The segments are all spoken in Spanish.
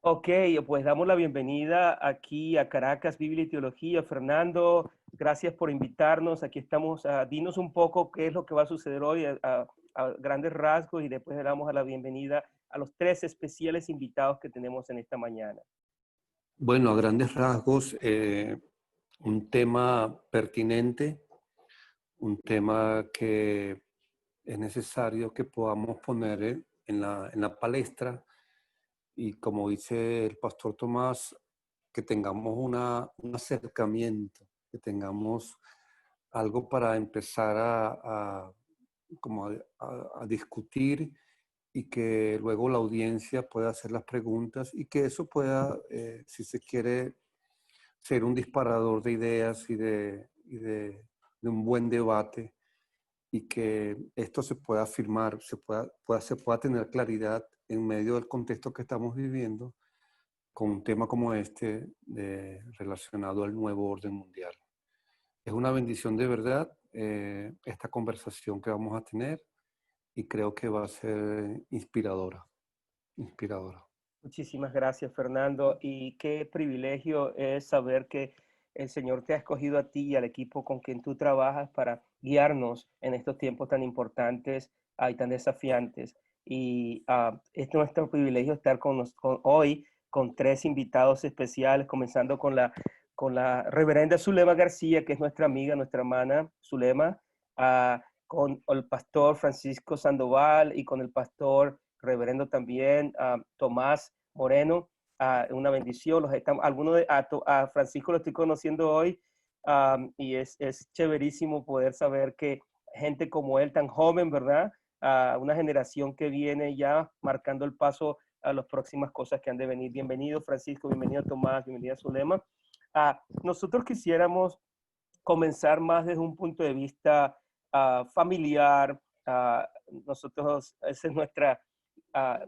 Ok, pues damos la bienvenida aquí a Caracas, Biblia y Teología. Fernando, gracias por invitarnos. Aquí estamos. Dinos un poco qué es lo que va a suceder hoy a grandes rasgos y después le damos a la bienvenida a los tres especiales invitados que tenemos en esta mañana. Bueno, a grandes rasgos, un tema pertinente, un tema que es necesario que podamos poner en la palestra y como dice el pastor Tomás, que tengamos un acercamiento, que tengamos algo para empezar como a discutir y que luego la audiencia pueda hacer las preguntas y que eso pueda, si se quiere, ser un disparador de ideas de un buen debate y que esto se pueda afirmar, se pueda tener claridad en medio del contexto que estamos viviendo con un tema como este relacionado al nuevo orden mundial. Es una bendición de verdad esta conversación que vamos a tener y creo que va a ser inspiradora, inspiradora. Muchísimas gracias, Fernando. Y qué privilegio es saber que el Señor te ha escogido a ti y al equipo con quien tú trabajas para guiarnos en estos tiempos tan importantes y tan desafiantes. Y es nuestro privilegio estar hoy con tres invitados especiales, comenzando con la reverenda Zulema García, que es nuestra amiga, nuestra hermana Zulema, con el pastor Francisco Sandoval y con el pastor reverendo también Tomás Moreno. Una bendición. A Francisco lo estoy conociendo hoy y es chéverísimo poder saber que gente como él, tan joven, ¿verdad? Una generación que viene ya marcando el paso a las próximas cosas que han de venir. Bienvenido, Francisco, bienvenido, Tomás, bienvenido, Zulema. Nosotros quisiéramos comenzar más desde un punto de vista familiar. Nosotros, esa es nuestra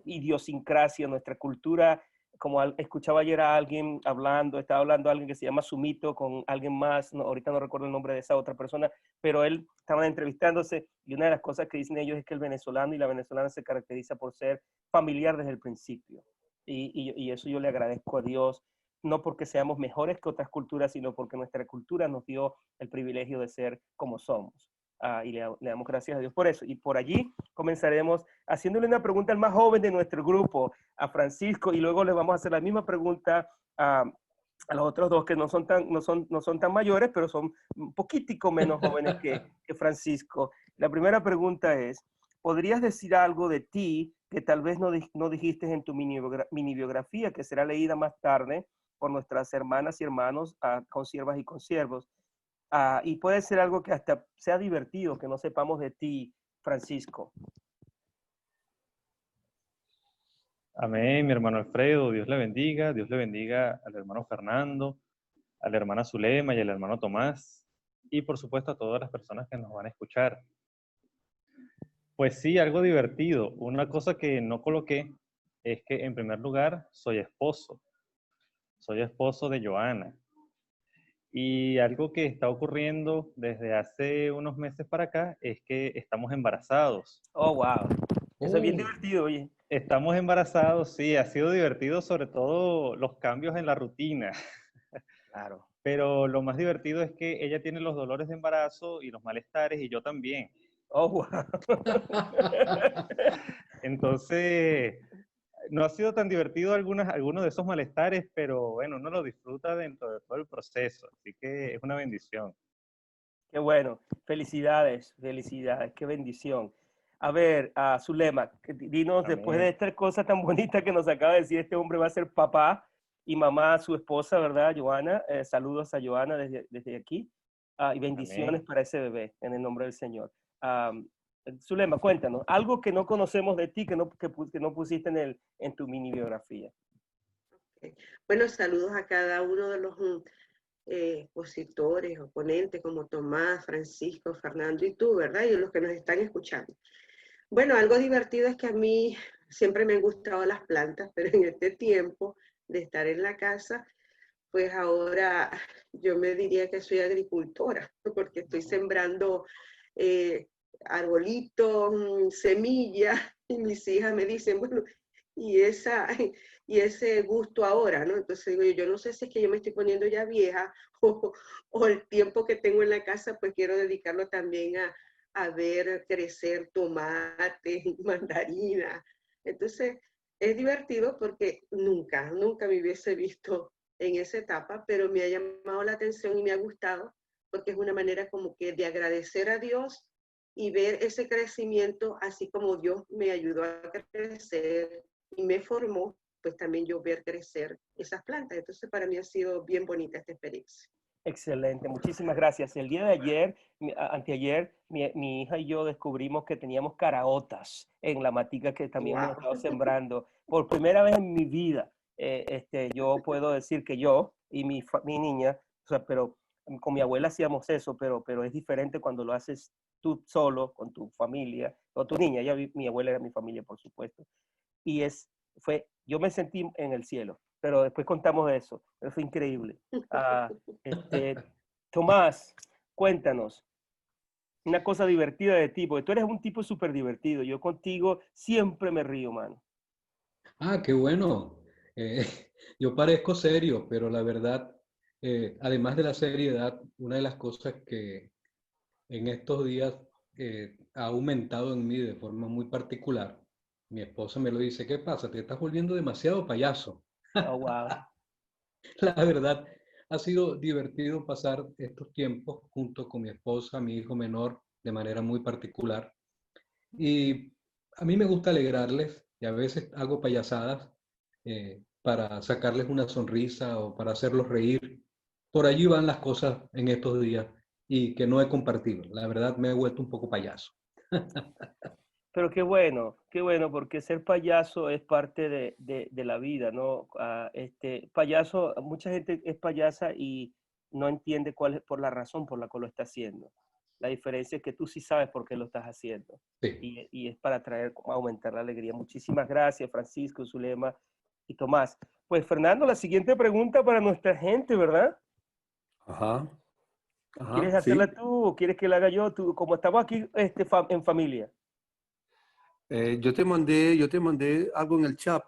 idiosincrasia, nuestra cultura. Como escuchaba ayer a alguien hablando, estaba hablando a alguien que se llama Sumito con alguien más, no, ahorita no recuerdo el nombre de esa otra persona, pero él estaban entrevistándose y una de las cosas que dicen ellos es que el venezolano y la venezolana se caracteriza por ser familiar desde el principio. Y eso yo le agradezco a Dios, no porque seamos mejores que otras culturas, sino porque nuestra cultura nos dio el privilegio de ser como somos. Y le damos gracias a Dios por eso. Y por allí comenzaremos haciéndole una pregunta al más joven de nuestro grupo, a Francisco, y luego le vamos a hacer la misma pregunta a los otros dos que no son tan mayores, pero son un poquitico menos jóvenes que Francisco. La primera pregunta es, ¿podrías decir algo de ti que tal vez no dijiste en tu mini biografía, que será leída más tarde por nuestras hermanas y hermanos, consiervas y consiervos? Y puede ser algo que hasta sea divertido, que no sepamos de ti, Francisco. Amén, mi hermano Alfredo, Dios le bendiga al hermano Fernando, a la hermana Zulema y al hermano Tomás, y por supuesto a todas las personas que nos van a escuchar. Pues sí, algo divertido. Una cosa que no coloqué es que en primer lugar soy esposo de Joana. Y algo que está ocurriendo desde hace unos meses para acá es que estamos embarazados. Oh, wow. Eso es bien Oh, divertido, oye. Estamos embarazados, sí, ha sido divertido, sobre todo los cambios en la rutina. Claro. Pero lo más divertido es que ella tiene los dolores de embarazo y los malestares y yo también. Oh, wow. Entonces, no ha sido tan divertido algunos de esos malestares, pero bueno, uno lo disfruta dentro de todo el proceso, así que es una bendición. Qué bueno. Felicidades, felicidades. Qué bendición. A ver, Zulema, dinos, después de Amén, esta cosa tan bonita que nos acaba de decir, este hombre va a ser papá y mamá, su esposa, ¿verdad, Joana? Saludos a Joana desde aquí. Y bendiciones amén. para ese bebé, en el nombre del Señor. Zulema, cuéntanos, algo que no conocemos de ti, que no pusiste en tu mini biografía. Bueno, saludos a cada uno de los expositores, oponentes como Tomás, Francisco, Fernando y tú, ¿verdad? Y los que nos están escuchando. Bueno, algo divertido es que a mí siempre me han gustado las plantas, pero en este tiempo de estar en la casa, pues ahora yo me diría que soy agricultora, porque estoy sembrando arbolitos, semillas, y mis hijas me dicen, bueno, y, y ese gusto ahora, ¿no? Entonces digo yo no sé si es que yo me estoy poniendo ya vieja o el tiempo que tengo en la casa, pues quiero dedicarlo también a ver crecer tomates, mandarina. Entonces es divertido porque nunca me hubiese visto en esa etapa, pero me ha llamado la atención y me ha gustado porque es una manera como que de agradecer a Dios y ver ese crecimiento, así como Dios me ayudó a crecer y me formó, pues también yo ver crecer esas plantas. Entonces para mí ha sido bien bonita esta experiencia. Excelente, muchísimas gracias. El día de ayer, anteayer, mi hija y yo descubrimos que teníamos caraotas en la matica que también hemos estado Wow. sembrando. Por primera vez en mi vida, yo puedo decir que yo y mi niña, o sea, pero con mi abuela hacíamos eso, pero es diferente cuando lo haces tú solo, con tu familia, o tu niña. Mi abuela era mi familia, por supuesto. Y yo me sentí en el cielo, pero después contamos de eso. Pero fue increíble. Ah, Tomás, cuéntanos una cosa divertida de ti, porque tú eres un tipo súper divertido. Yo contigo siempre me río, mano. Ah, qué bueno. Eh, yo parezco serio, pero la verdad, además de la seriedad, una de las cosas que en estos días ha aumentado en mí de forma muy particular, mi esposa me lo dice, ¿qué pasa? Te estás volviendo demasiado payaso. Oh, wow. La verdad, ha sido divertido pasar estos tiempos junto con mi esposa, mi hijo menor, de manera muy particular. Y a mí me gusta alegrarles y a veces hago payasadas para sacarles una sonrisa o para hacerlos reír. Por allí van las cosas en estos días y que no he compartido. La verdad me he vuelto un poco payaso. Pero qué bueno, porque ser payaso es parte de la vida, ¿no? Payaso, mucha gente es payasa y no entiende cuál es por la razón por la cual lo está haciendo. La diferencia es que tú sí sabes por qué lo estás haciendo. Sí. Y es para aumentar la alegría. Muchísimas gracias, Francisco, Zulema y Tomás. Pues, Fernando, la siguiente pregunta para nuestra gente, ¿verdad? Ajá, ajá, ¿Quieres hacerla sí. tú o quieres que la haga yo? Tú, como estamos aquí en familia. Yo te mandé algo en el chat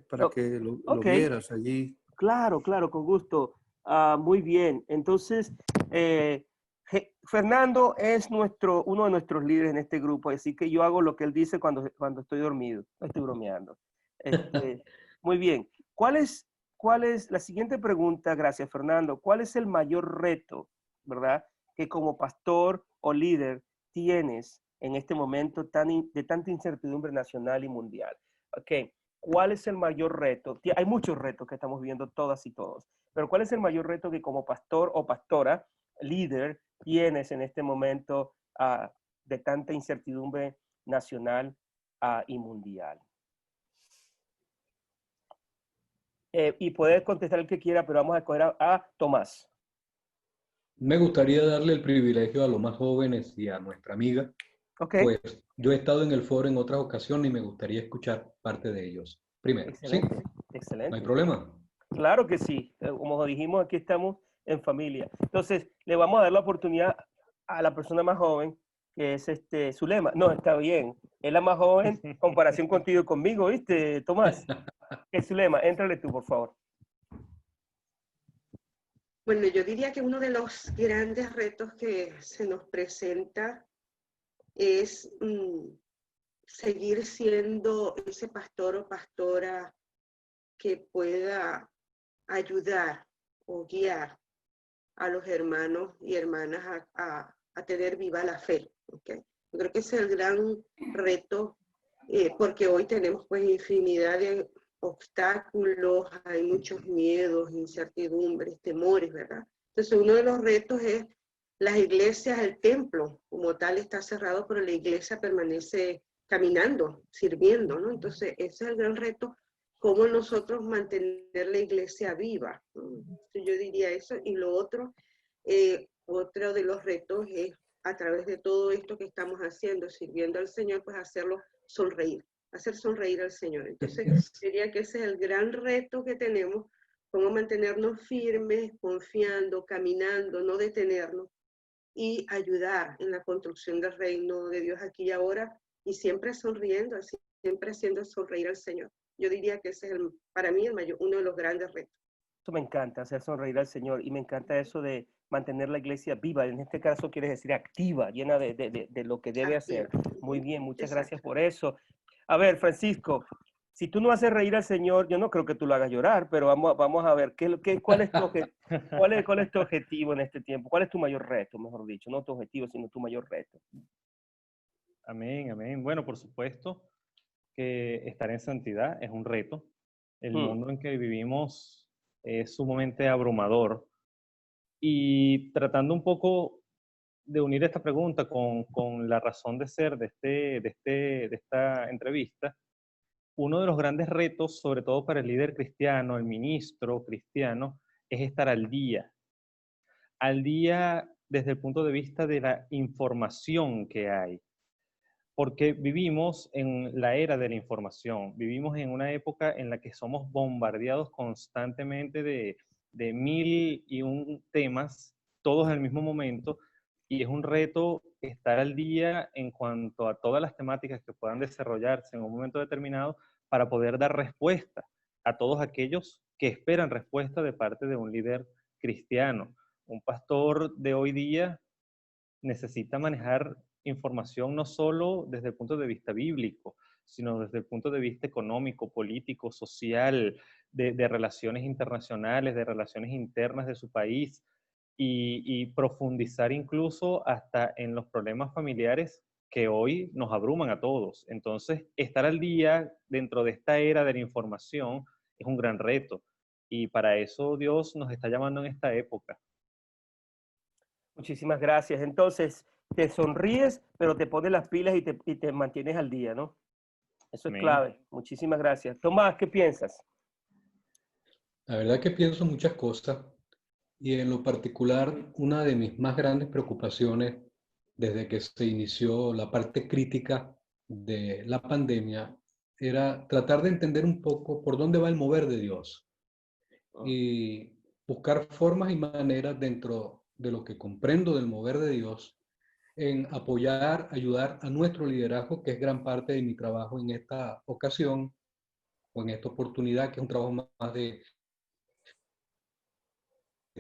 para Oh, que lo ok. vieras allí. Claro, claro, con gusto. Muy bien. Entonces, Fernando es uno de nuestros líderes en este grupo, así que yo hago lo que él dice cuando estoy dormido. No estoy bromeando. Muy bien. ¿Cuál es la siguiente pregunta? Gracias, Fernando. ¿Cuál es el mayor reto, verdad, que como pastor o líder tienes en este momento de tanta incertidumbre nacional y mundial? Ok. ¿Cuál es el mayor reto? Hay muchos retos que estamos viendo todas y todos, pero ¿cuál es el mayor reto que como pastor o pastora, líder, tienes en este momento de tanta incertidumbre nacional y mundial? Y puedes contestar el que quiera, pero vamos a escoger a Tomás. Me gustaría darle el privilegio a los más jóvenes y a nuestra amiga, Ok, pues yo he estado en el foro en otras ocasiones y me gustaría escuchar parte de ellos. Primero, ¿sí? excelente, No hay excelente. problema. Claro que sí. Como dijimos, aquí estamos en familia. Entonces, le vamos a dar la oportunidad a la persona más joven, que es Zulema. No, está bien. Es la más joven en comparación contigo y conmigo, ¿viste, Tomás? Es Zulema. Éntrale tú, por favor. Bueno, yo diría que uno de los grandes retos que se nos presenta es seguir siendo ese pastor o pastora que pueda ayudar o guiar a los hermanos y hermanas a tener viva la fe. ¿Okay? Yo creo que ese es el gran reto, porque hoy tenemos pues infinidad de obstáculos, hay muchos miedos, incertidumbres, temores, ¿verdad? Entonces uno de los retos es las iglesias, el templo como tal está cerrado, pero la iglesia permanece caminando, sirviendo, ¿no? Entonces ese es el gran reto, cómo nosotros mantener la iglesia viva. Yo diría eso. Y lo otro, otro de los retos es a través de todo esto que estamos haciendo, sirviendo al Señor, pues hacerlo sonreír, hacer sonreír al Señor. Entonces, diría que ese es el gran reto que tenemos, cómo mantenernos firmes, confiando, caminando, no detenernos y ayudar en la construcción del reino de Dios aquí y ahora y siempre sonriendo, siempre haciendo sonreír al Señor. Yo diría que ese es para mí uno de los grandes retos. Eso me encanta, hacer sonreír al Señor, y me encanta eso de mantener la iglesia viva. En este caso quieres decir activa, llena de lo que debe Activa. hacer. Muy bien, muchas Exacto. gracias por eso. A ver, Francisco, si tú no haces reír al Señor, yo no creo que tú lo hagas llorar, pero vamos a ver, ¿cuál es cuál es tu objetivo en este tiempo? ¿Cuál es tu mayor reto, mejor dicho? No tu objetivo, sino tu mayor reto. Amén, amén. Bueno, por supuesto que estar en santidad es un reto. El mundo en que vivimos es sumamente abrumador. Y tratando un poco de unir esta pregunta con la razón de ser de esta entrevista, uno de los grandes retos, sobre todo para el líder cristiano, el ministro cristiano, es estar al día desde el punto de vista de la información que hay. Porque vivimos en la era de la información, vivimos en una época en la que somos bombardeados constantemente de mil y un temas, todos en el mismo momento, y es un reto estar al día en cuanto a todas las temáticas que puedan desarrollarse en un momento determinado para poder dar respuesta a todos aquellos que esperan respuesta de parte de un líder cristiano. Un pastor de hoy día necesita manejar información no solo desde el punto de vista bíblico, sino desde el punto de vista económico, político, social, de relaciones internacionales, de relaciones internas de su país, y profundizar incluso hasta en los problemas familiares que hoy nos abruman a todos. Entonces, estar al día dentro de esta era de la información es un gran reto. Y para eso Dios nos está llamando en esta época. Muchísimas gracias. Entonces, te sonríes, pero te pones las pilas y te mantienes al día, ¿no? Eso es Amén. clave. Muchísimas gracias. Tomás, ¿qué piensas? La verdad que pienso muchas cosas y en lo particular una de mis más grandes preocupaciones desde que se inició la parte crítica de la pandemia era tratar de entender un poco por dónde va el mover de Dios y buscar formas y maneras dentro de lo que comprendo del mover de Dios en apoyar, ayudar a nuestro liderazgo, que es gran parte de mi trabajo en esta ocasión o en esta oportunidad, que es un trabajo más de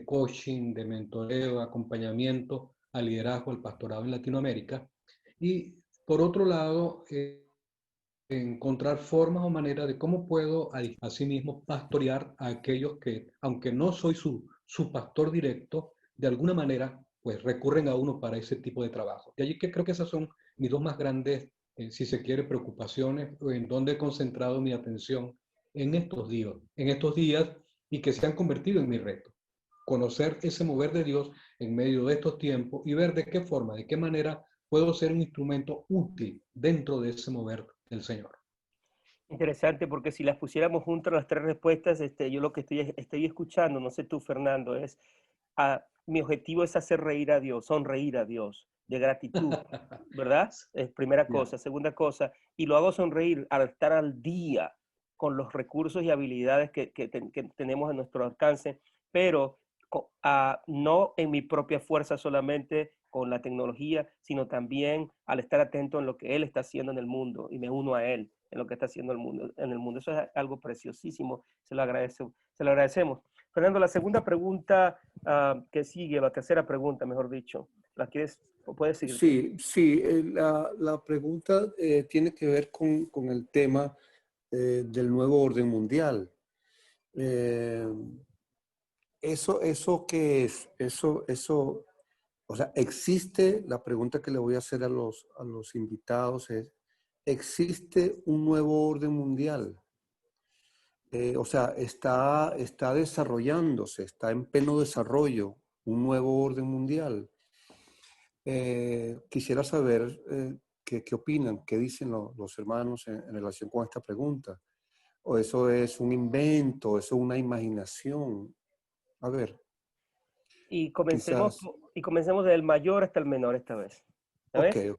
coaching, de mentoreo, acompañamiento al liderazgo, al pastorado en Latinoamérica. Y por otro lado, encontrar formas o maneras de cómo puedo asimismo pastorear a aquellos que, aunque no soy su pastor directo, de alguna manera pues recurren a uno para ese tipo de trabajo. Y allí que creo que esas son mis dos más grandes, si se quiere, preocupaciones, en donde he concentrado mi atención en estos días y que se han convertido en mi reto. Conocer ese mover de Dios en medio de estos tiempos y ver de qué forma, de qué manera puedo ser un instrumento útil dentro de ese mover del Señor. Interesante, porque si las pusiéramos juntas las tres respuestas, yo lo que estoy escuchando, no sé tú, Fernando, es mi objetivo es hacer reír a Dios, sonreír a Dios, de gratitud, ¿verdad? Es primera cosa. Segunda cosa, y lo hago sonreír al estar al día con los recursos y habilidades que tenemos a nuestro alcance, pero no en mi propia fuerza solamente con la tecnología, sino también al estar atento en lo que Él está haciendo en el mundo y me uno a Él en lo que está haciendo en el mundo. Eso es algo preciosísimo, se lo agradecemos. Fernando, la segunda pregunta que sigue, la tercera pregunta, mejor dicho, ¿la quieres o puedes seguir? Sí, la pregunta tiene que ver con el tema del nuevo orden mundial. ¿Eso qué es? O sea, existe, la pregunta que le voy a hacer a los invitados es, ¿existe un nuevo orden mundial? O sea, está desarrollándose, está en pleno desarrollo un nuevo orden mundial. Quisiera saber qué opinan, qué dicen los hermanos en relación con esta pregunta. ¿O eso es un invento, eso es una imaginación? A ver, Y quizás. comencemos del mayor hasta el menor esta vez. Ok. ¿Sabes?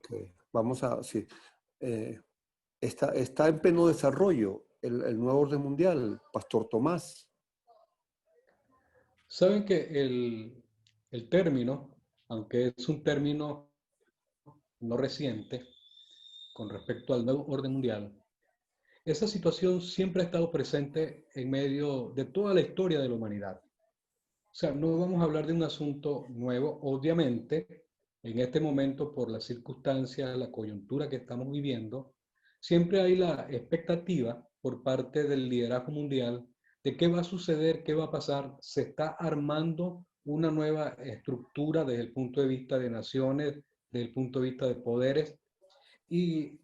Vamos a, sí. Está en pleno desarrollo el nuevo orden mundial, Pastor Tomás. Saben que el término, aunque es un término no reciente con respecto al nuevo orden mundial, esa situación siempre ha estado presente en medio de toda la historia de la humanidad. O sea, no vamos a hablar de un asunto nuevo, obviamente, en este momento por las circunstancias, la coyuntura que estamos viviendo, siempre hay la expectativa por parte del liderazgo mundial de qué va a suceder, qué va a pasar. Se está armando una nueva estructura desde el punto de vista de naciones, desde el punto de vista de poderes, y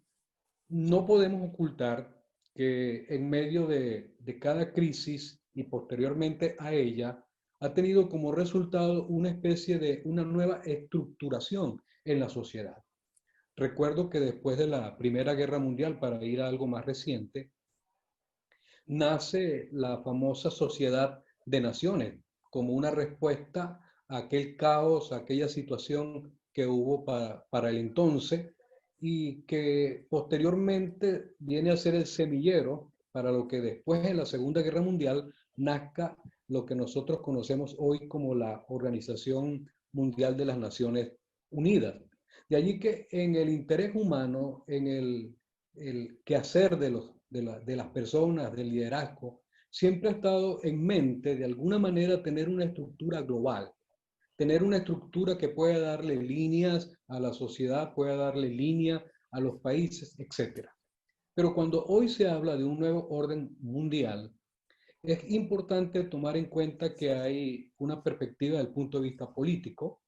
no podemos ocultar que en medio de cada crisis y posteriormente a ella, ha tenido como resultado una especie de una nueva estructuración en la sociedad. Recuerdo que después de la Primera Guerra Mundial, para ir a algo más reciente, nace la famosa Sociedad de Naciones como una respuesta a aquel caos, a aquella situación que hubo para el entonces y que posteriormente viene a ser el semillero para lo que después de la Segunda Guerra Mundial nazca lo que nosotros conocemos hoy como la Organización Mundial de las Naciones Unidas. De allí que en el interés humano, en el quehacer de las personas, del liderazgo, siempre ha estado en mente, de alguna manera, tener una estructura global, tener una estructura que pueda darle líneas a la sociedad, pueda darle línea a los países, etc. Pero cuando hoy se habla de un nuevo orden mundial, es importante tomar en cuenta que hay una perspectiva desde el punto de vista político,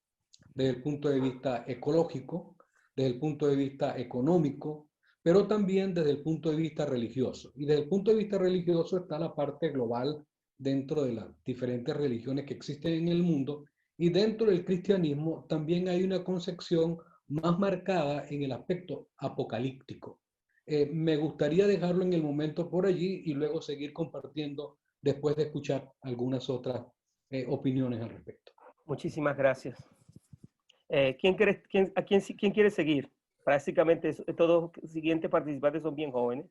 desde el punto de vista ecológico, desde el punto de vista económico, pero también desde el punto de vista religioso. Y desde el punto de vista religioso está la parte global dentro de las diferentes religiones que existen en el mundo, y dentro del cristianismo también hay una concepción más marcada en el aspecto apocalíptico. Me gustaría dejarlo en el momento por allí y luego seguir compartiendo después de escuchar algunas otras opiniones al respecto. Muchísimas gracias. ¿Quién quiere seguir? Prácticamente todos los siguientes participantes son bien jóvenes.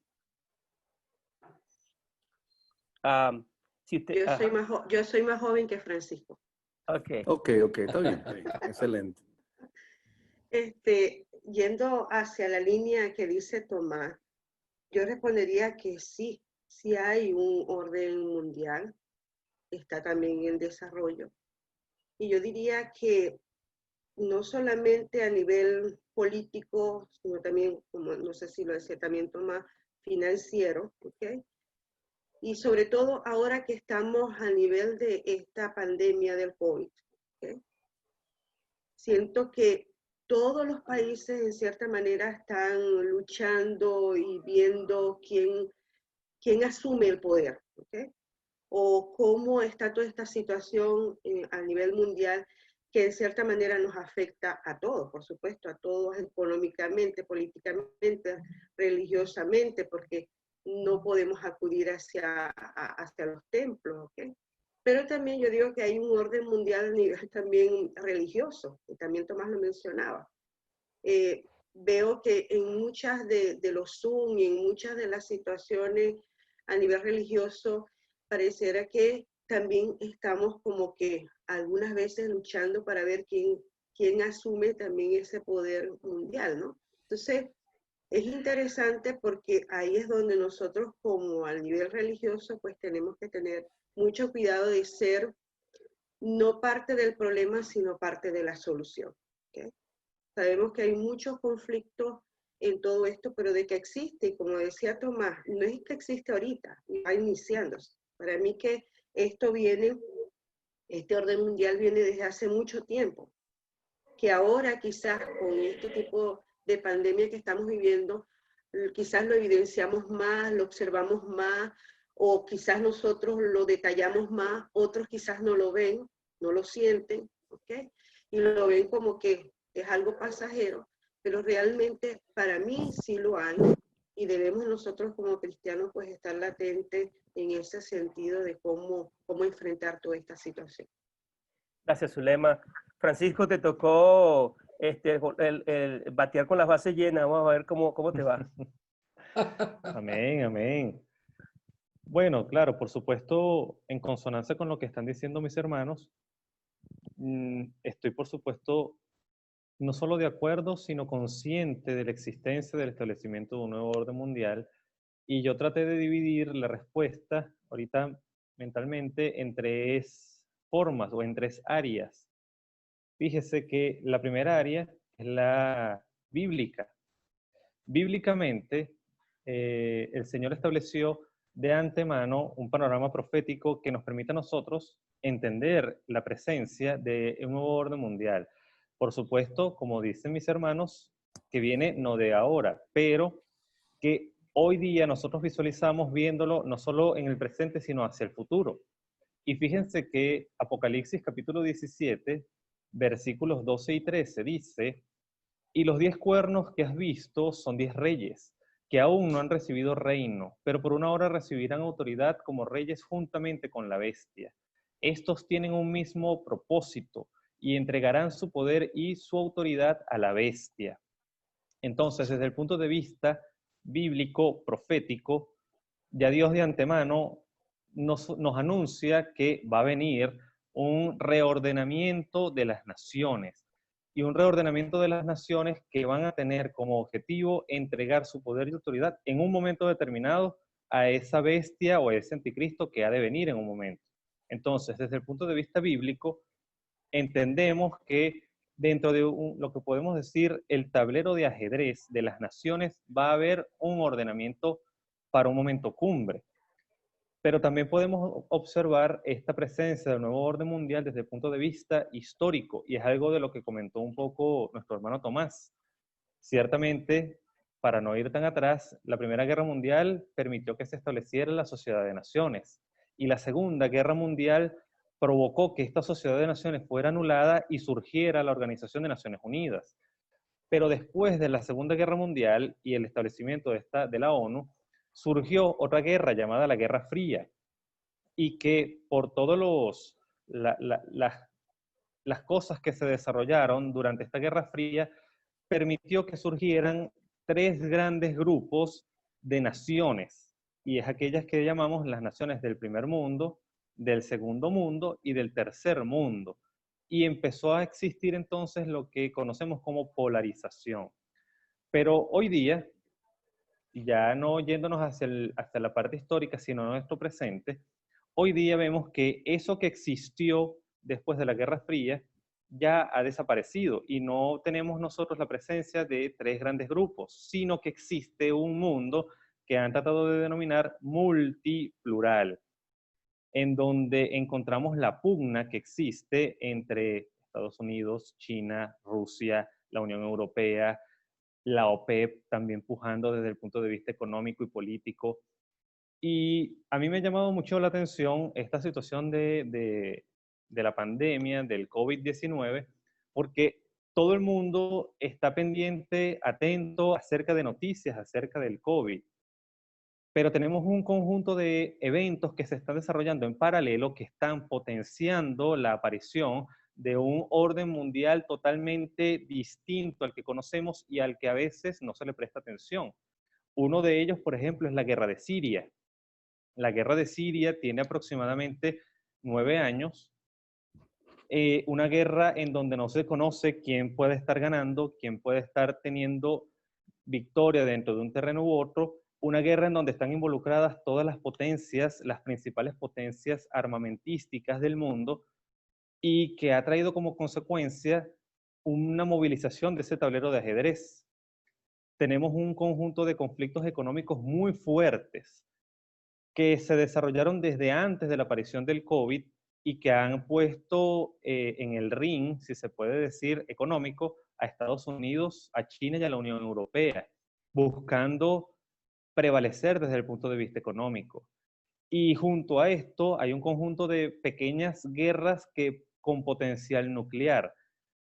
Si usted, yo soy más joven que Francisco. Ok, está bien, excelente. Yendo hacia la línea que dice Tomás, yo respondería que sí, sí hay un orden mundial, está también en desarrollo. Y yo diría que no solamente a nivel político, sino también, como no sé si lo decía también Tomás, financiero, ¿ok? Y sobre todo ahora que estamos a nivel de esta pandemia del COVID, ¿ok? Siento que todos los países en cierta manera están luchando y viendo quién asume el poder, ¿ok? O cómo está toda esta situación a nivel mundial que en cierta manera nos afecta a todos, por supuesto, a todos económicamente, políticamente, religiosamente, porque no podemos acudir hacia los templos, ¿ok? Pero también yo digo que hay un orden mundial a nivel también religioso, y también Tomás lo mencionaba. Veo que en muchas de los Zoom y en muchas de las situaciones a nivel religioso, pareciera que también estamos como que algunas veces luchando para ver quién asume también ese poder mundial, ¿no? Entonces, es interesante porque ahí es donde nosotros como al nivel religioso pues tenemos que tener mucho cuidado de ser no parte del problema, sino parte de la solución. ¿Okay? Sabemos que hay muchos conflictos en todo esto, pero de que existe, y como decía Tomás, no es que existe ahorita, va iniciándose. Para mí que esto viene, este orden mundial viene desde hace mucho tiempo, que ahora quizás con este tipo de pandemia que estamos viviendo, quizás lo evidenciamos más, lo observamos más, o quizás nosotros lo detallamos más, otros quizás no lo ven, no lo sienten, ¿ok? Y lo ven como que es algo pasajero, pero realmente para mí sí lo hay, y debemos nosotros como cristianos pues estar latentes en ese sentido de cómo enfrentar toda esta situación. Gracias, Zulema. Francisco, te tocó el batear con las bases llenas. Vamos a ver cómo te va. Amén, amén. Bueno, claro, por supuesto, en consonancia con lo que están diciendo mis hermanos, estoy por supuesto no solo de acuerdo, sino consciente de la existencia del establecimiento de un nuevo orden mundial Y yo traté de dividir la respuesta ahorita mentalmente en tres formas o en tres áreas. Fíjese que la primera área es la bíblica. Bíblicamente, el Señor estableció de antemano un panorama profético que nos permite a nosotros entender la presencia de un nuevo orden mundial. Por supuesto, como dicen mis hermanos, que viene no de ahora, pero que hoy día nosotros visualizamos viéndolo no solo en el presente, sino hacia el futuro. Y fíjense que Apocalipsis capítulo 17, versículos 12 y 13 dice: y los 10 cuernos que has visto son 10 reyes, que aún no han recibido reino, pero por una hora recibirán autoridad como reyes juntamente con la bestia. Estos tienen un mismo propósito y entregarán su poder y su autoridad a la bestia. Entonces, desde el punto de vista bíblico, profético, ya Dios de antemano nos anuncia que va a venir un reordenamiento de las naciones, y un reordenamiento de las naciones que van a tener como objetivo entregar su poder y autoridad en un momento determinado a esa bestia o a ese anticristo que ha de venir en un momento. Entonces, desde el punto de vista bíblico, entendemos que dentro de lo que podemos decir el tablero de ajedrez de las naciones va a haber un ordenamiento para un momento cumbre. Pero también podemos observar esta presencia del nuevo orden mundial desde el punto de vista histórico, y es algo de lo que comentó un poco nuestro hermano Tomás. Ciertamente, para no ir tan atrás, la Primera Guerra Mundial permitió que se estableciera la Sociedad de Naciones, y la Segunda Guerra Mundial provocó que esta Sociedad de Naciones fuera anulada y surgiera la Organización de Naciones Unidas. Pero después de la Segunda Guerra Mundial y el establecimiento de la ONU, surgió otra guerra llamada la Guerra Fría, y que por todas las cosas que se desarrollaron durante esta Guerra Fría, permitió que surgieran tres grandes grupos de naciones, y es aquellas que llamamos las naciones del primer mundo, del segundo mundo y del tercer mundo. Y empezó a existir entonces lo que conocemos como polarización. Pero hoy día, ya no yéndonos hacia la parte histórica, sino nuestro presente, hoy día vemos que eso que existió después de la Guerra Fría ya ha desaparecido, y no tenemos nosotros la presencia de tres grandes grupos, sino que existe un mundo que han tratado de denominar multiplural, en donde encontramos la pugna que existe entre Estados Unidos, China, Rusia, la Unión Europea, la OPEP también pujando desde el punto de vista económico y político. Y a mí me ha llamado mucho la atención esta situación de la pandemia, del COVID-19, porque todo el mundo está pendiente, atento acerca de noticias acerca del COVID. Pero tenemos un conjunto de eventos que se están desarrollando en paralelo que están potenciando la aparición de un orden mundial totalmente distinto al que conocemos y al que a veces no se le presta atención. Uno de ellos, por ejemplo, es la guerra de Siria. La guerra de Siria tiene aproximadamente 9 años, una guerra en donde no se conoce quién puede estar ganando, quién puede estar teniendo victoria dentro de un terreno u otro, una guerra en donde están involucradas todas las potencias, las principales potencias armamentísticas del mundo, y que ha traído como consecuencia una movilización de ese tablero de ajedrez. Tenemos un conjunto de conflictos económicos muy fuertes que se desarrollaron desde antes de la aparición del COVID y que han puesto en el ring, si se puede decir, económico, a Estados Unidos, a China y a la Unión Europea, buscando prevalecer desde el punto de vista económico. Y junto a esto hay un conjunto de pequeñas guerras con potencial nuclear,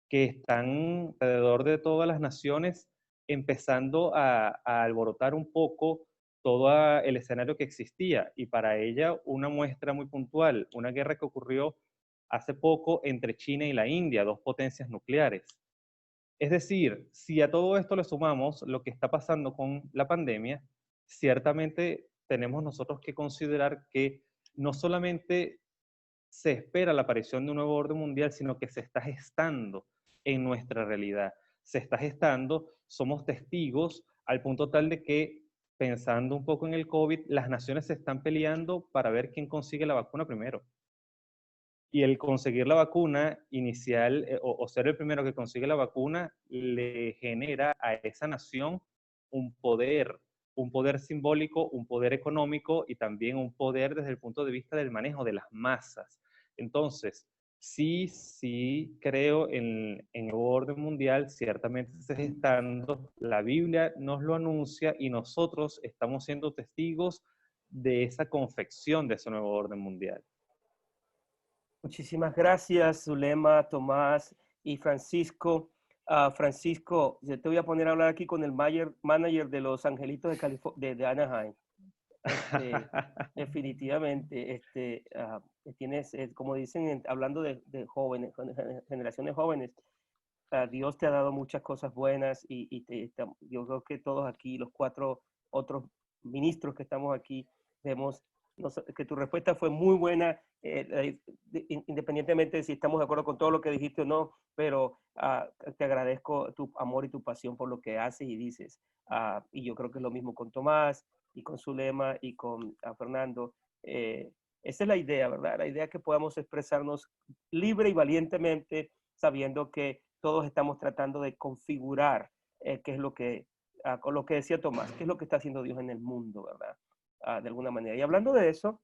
que están alrededor de todas las naciones, empezando a alborotar un poco todo el escenario que existía. Y para ella una muestra muy puntual, una guerra que ocurrió hace poco entre China y la India, dos potencias nucleares. Es decir, si a todo esto le sumamos lo que está pasando con la pandemia, ciertamente tenemos nosotros que considerar que no solamente se espera la aparición de un nuevo orden mundial, sino que se está gestando en nuestra realidad. Se está gestando, somos testigos al punto tal de que pensando un poco en el COVID, las naciones se están peleando para ver quién consigue la vacuna primero. Y el conseguir la vacuna inicial o ser el primero que consigue la vacuna le genera a esa nación un poder simbólico, un poder económico y también un poder desde el punto de vista del manejo de las masas. Entonces, sí creo en el nuevo orden mundial, ciertamente se está gestando, la Biblia nos lo anuncia y nosotros estamos siendo testigos de esa confección de ese nuevo orden mundial. Muchísimas gracias, Zulema, Tomás y Francisco. Francisco, yo te voy a poner a hablar aquí con el manager de los Angelitos de Anaheim. Definitivamente, tienes, como dicen, hablando de jóvenes, generaciones jóvenes, Dios te ha dado muchas cosas buenas y yo creo que todos aquí, los 4 otros ministros que estamos aquí, vemos que tu respuesta fue muy buena, independientemente de si estamos de acuerdo con todo lo que dijiste o no, pero te agradezco tu amor y tu pasión por lo que haces y dices. Y yo creo que es lo mismo con Tomás y con Zulema y con Fernando. Esa es la idea, ¿verdad? La idea es que podamos expresarnos libre y valientemente, sabiendo que todos estamos tratando de configurar qué es lo que, con lo que decía Tomás, qué es lo que está haciendo Dios en el mundo, ¿verdad? De alguna manera. Y hablando de eso,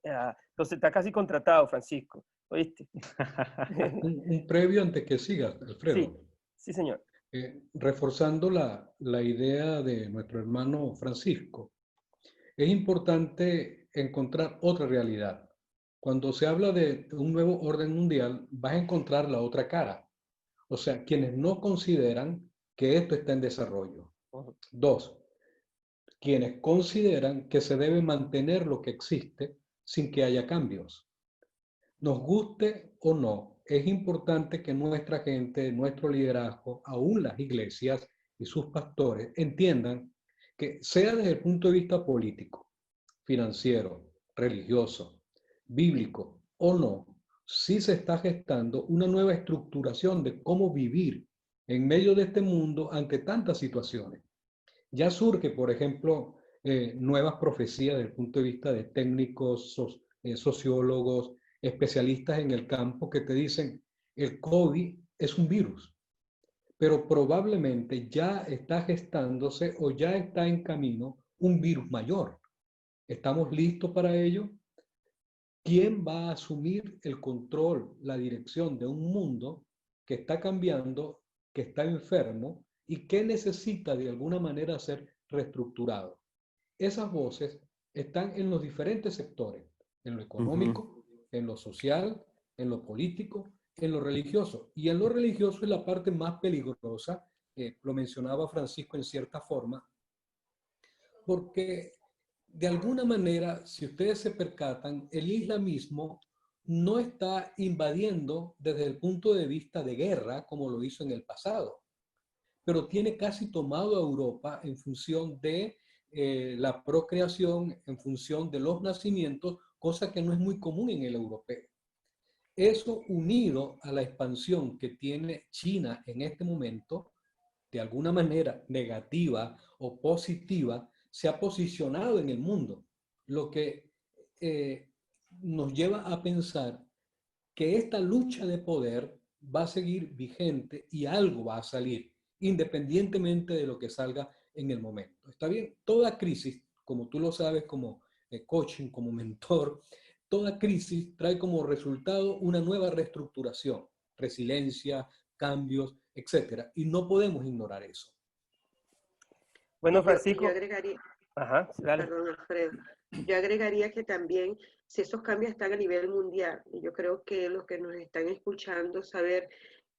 entonces está casi contratado, Francisco, ¿oíste? Un previo antes que sigas, Alfredo. Sí, sí, señor. Reforzando la idea de nuestro hermano Francisco, es importante encontrar otra realidad. Cuando se habla de un nuevo orden mundial, vas a encontrar la otra cara. O sea, quienes no consideran que esto está en desarrollo. 2, quienes consideran que se debe mantener lo que existe sin que haya cambios. Nos guste o no, es importante que nuestra gente, nuestro liderazgo, aún las iglesias y sus pastores entiendan que sea desde el punto de vista político, financiero, religioso, bíblico o no, sí se está gestando una nueva estructuración de cómo vivir en medio de este mundo ante tantas situaciones. Ya surge, por ejemplo, nuevas profecías desde el punto de vista de técnicos, sociólogos, especialistas en el campo que te dicen el COVID es un virus, pero probablemente ya está gestándose o ya está en camino un virus mayor. ¿Estamos listos para ello? ¿Quién va a asumir el control, la dirección de un mundo que está cambiando, que está enfermo y que necesita de alguna manera ser reestructurado? Esas voces están en los diferentes sectores, en lo económico, en lo social, en lo político, en lo religioso. Y en lo religioso es la parte más peligrosa, lo mencionaba Francisco en cierta forma, porque de alguna manera, si ustedes se percatan, el islamismo no está invadiendo desde el punto de vista de guerra como lo hizo en el pasado, pero tiene casi tomado a Europa en función de la procreación, en función de los nacimientos, cosa que no es muy común en el europeo. Eso unido a la expansión que tiene China en este momento, de alguna manera negativa o positiva, se ha posicionado en el mundo, lo que nos lleva a pensar que esta lucha de poder va a seguir vigente y algo va a salir, independientemente de lo que salga en el momento. Está bien, toda crisis, como tú lo sabes como coaching, como mentor, toda crisis trae como resultado una nueva reestructuración, resiliencia, cambios, etcétera, y no podemos ignorar eso. Bueno, Francisco. Yo agregaría, Ajá, dale. perdón, Alfredo, yo agregaría que también, si esos cambios están a nivel mundial, y yo creo que los que nos están escuchando, saber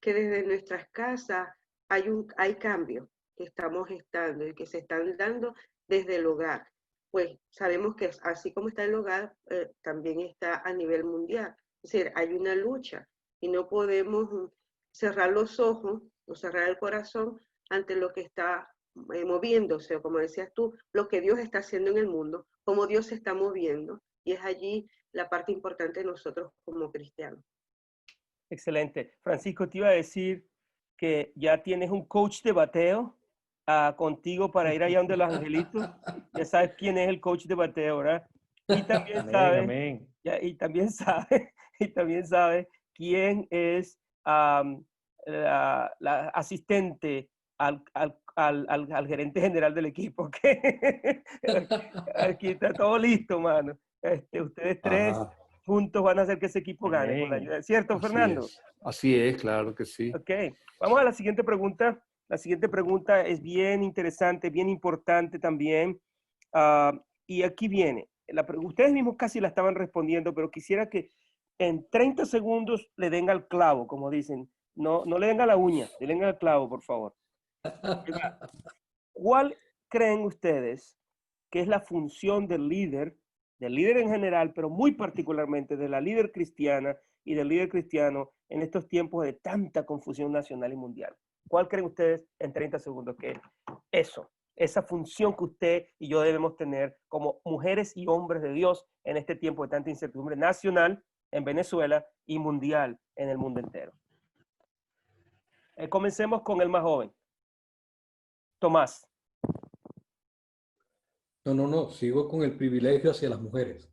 que desde nuestras casas hay cambios que estamos gestando y que se están dando desde el hogar. Pues sabemos que así como está el hogar, también está a nivel mundial. Es decir, hay una lucha y no podemos cerrar los ojos o cerrar el corazón ante lo que está moviéndose, o como decías tú, lo que Dios está haciendo en el mundo, cómo Dios se está moviendo, y es allí la parte importante de nosotros como cristianos. Excelente. Francisco, te iba a decir que ya tienes un coach de bateo contigo para ir allá donde los angelitos. Ya sabes quién es el coach de bateo, ¿verdad? Y también Amén, sabes, amén. y también sabe, y también sabe quién es la asistente al gerente general del equipo. ¿Ok? Aquí está todo listo, mano. Ustedes tres Ah, juntos van a hacer que ese equipo gane con la Amén. ayuda. ¿Cierto, Fernando? así es, claro que sí. Ok, vamos a la siguiente pregunta. La siguiente pregunta es bien interesante, bien importante también. Y aquí viene. Ustedes mismos casi la estaban respondiendo, pero quisiera que en 30 segundos le den al clavo, como dicen. No, no le den a la uña, le den al clavo, por favor. ¿Cuál creen ustedes que es la función del líder en general, pero muy particularmente de la líder cristiana y del líder cristiano en estos tiempos de tanta confusión nacional y mundial? ¿Cuál creen ustedes en 30 segundos que es esa función que usted y yo debemos tener como mujeres y hombres de Dios en este tiempo de tanta incertidumbre nacional en Venezuela y mundial en el mundo entero? Comencemos con el más joven, Tomás. No, sigo con el privilegio hacia las mujeres.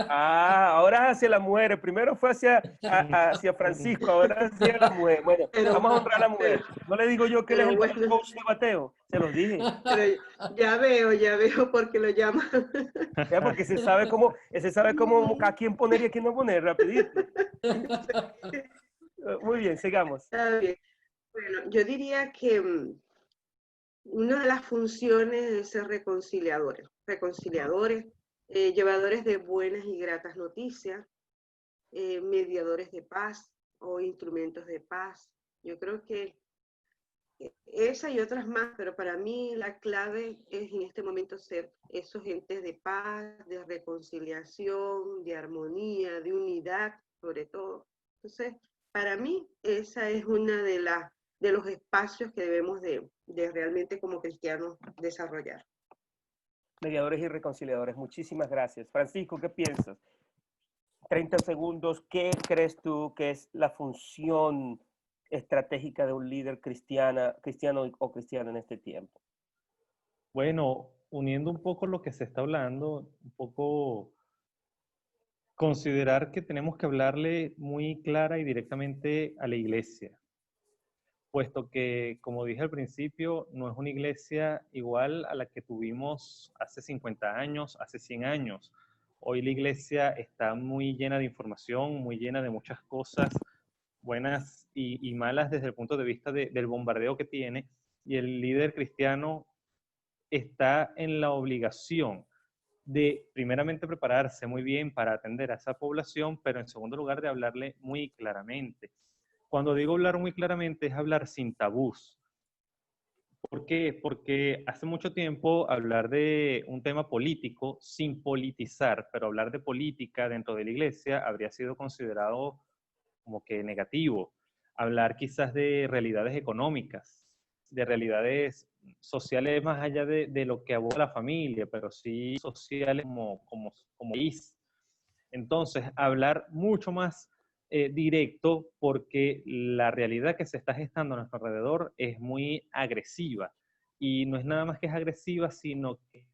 Ahora hacia las mujeres. Primero fue hacia Francisco, ahora hacia la mujer. Bueno, Pero, vamos a honrar a la pero, mujer. No le digo yo que él es pero el bueno, coach de bateo, se los dije. pero ya veo por qué lo llaman. Ya, porque se sabe cómo a quién poner y a quién no poner, rapidito. Muy bien, sigamos. Está bien. Bueno, yo diría que una de las funciones es ser reconciliadores, llevadores de buenas y gratas noticias, mediadores de paz o instrumentos de paz. Yo creo que esa y otras más, pero para mí la clave es en este momento ser esos entes de paz, de reconciliación, de armonía, de unidad, sobre todo. Entonces, para mí esa es una de los espacios que debemos de realmente como cristianos desarrollar. Mediadores y reconciliadores, muchísimas gracias. Francisco, ¿qué piensas? 30 segundos, ¿qué crees tú que es la función estratégica de un líder cristiano o cristiana en este tiempo? Bueno, uniendo un poco lo que se está hablando, un poco considerar que tenemos que hablarle muy clara y directamente a la iglesia, puesto que, como dije al principio, no es una iglesia igual a la que tuvimos hace 50 años, hace 100 años. Hoy la iglesia está muy llena de información, muy llena de muchas cosas buenas y malas desde el punto de vista del bombardeo que tiene, y el líder cristiano está en la obligación de primeramente prepararse muy bien para atender a esa población, pero en segundo lugar de hablarle muy claramente. Cuando digo hablar muy claramente es hablar sin tabús. ¿Por qué? Porque hace mucho tiempo hablar de un tema político sin politizar, pero hablar de política dentro de la iglesia habría sido considerado como que negativo. Hablar quizás de realidades económicas, de realidades sociales más allá de lo que aboga la familia, pero sí sociales como país. Entonces, hablar mucho más directo porque la realidad que se está gestando a nuestro alrededor es muy agresiva. Y no es nada más que es agresiva, sino que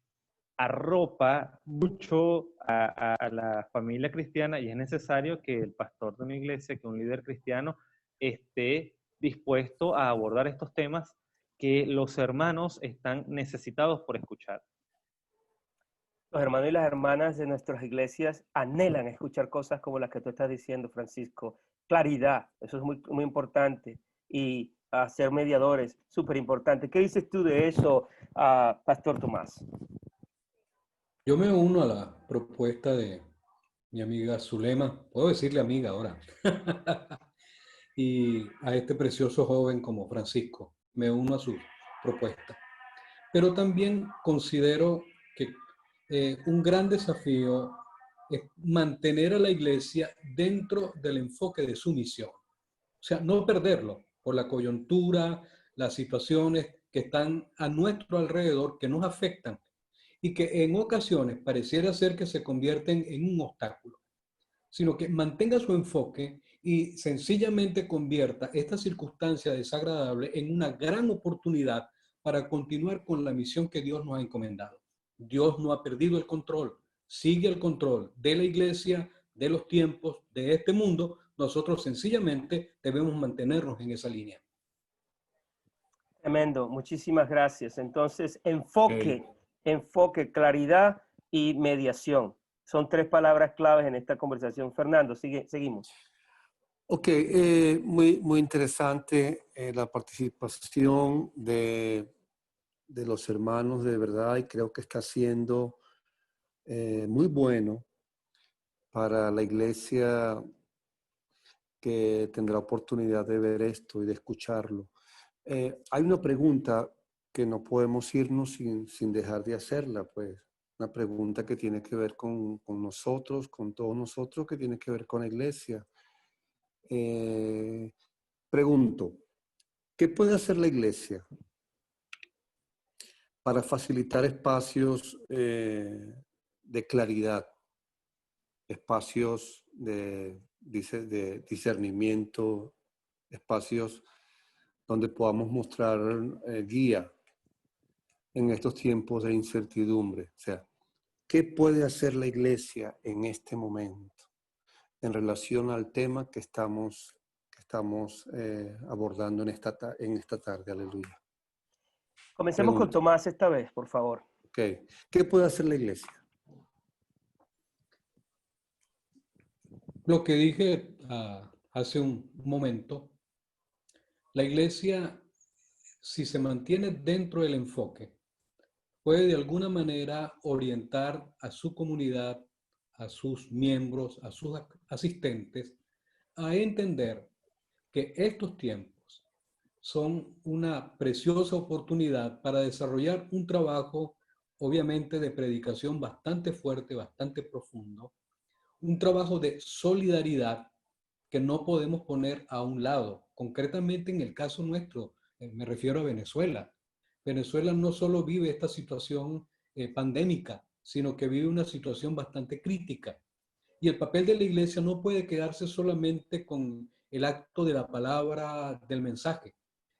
arropa mucho a la familia cristiana, y es necesario que el pastor de una iglesia, que un líder cristiano, esté dispuesto a abordar estos temas que los hermanos están necesitados por escuchar. Los hermanos y las hermanas de nuestras iglesias anhelan escuchar cosas como las que tú estás diciendo, Francisco. Claridad, eso es muy, muy importante. Y ser mediadores, súper importante. ¿Qué dices tú de eso, Pastor Tomás? Yo me uno a la propuesta de mi amiga Zulema, puedo decirle amiga ahora, y a este precioso joven como Francisco, me uno a su propuesta. Pero también considero que un gran desafío es mantener a la iglesia dentro del enfoque de su misión. O sea, no perderlo por la coyuntura, las situaciones que están a nuestro alrededor, que nos afectan y que en ocasiones pareciera ser que se convierten en un obstáculo, sino que mantenga su enfoque y sencillamente convierta esta circunstancia desagradable en una gran oportunidad para continuar con la misión que Dios nos ha encomendado. Dios no ha perdido el control, sigue el control de la iglesia, de los tiempos, de este mundo. Nosotros sencillamente debemos mantenernos en esa línea. Tremendo, muchísimas gracias. Entonces, enfoque, claridad y mediación. Son 3 palabras claves en esta conversación. Fernando, seguimos. Ok, muy interesante la participación de los hermanos, de verdad, y creo que está siendo muy bueno para la iglesia que tendrá oportunidad de ver esto y de escucharlo. Hay una pregunta que no podemos irnos sin dejar de hacerla, pues. Una pregunta que tiene que ver con nosotros, con todos nosotros, que tiene que ver con la iglesia. Pregunto, ¿qué puede hacer la iglesia para facilitar espacios de claridad, espacios de discernimiento, espacios donde podamos mostrar guía en estos tiempos de incertidumbre? O sea, ¿qué puede hacer la iglesia en este momento en relación al tema que estamos abordando en esta tarde? Aleluya. Comencemos con Tomás esta vez, por favor. Ok. ¿Qué puede hacer la iglesia? Lo que dije hace un momento, la iglesia, si se mantiene dentro del enfoque, puede de alguna manera orientar a su comunidad, a sus miembros, a sus asistentes, a entender que estos tiempos son una preciosa oportunidad para desarrollar un trabajo, obviamente, de predicación bastante fuerte, bastante profundo, un trabajo de solidaridad que no podemos poner a un lado. Concretamente en el caso nuestro, me refiero a Venezuela. Venezuela no solo vive esta situación pandémica, sino que vive una situación bastante crítica. Y el papel de la iglesia no puede quedarse solamente con el acto de la palabra, del mensaje.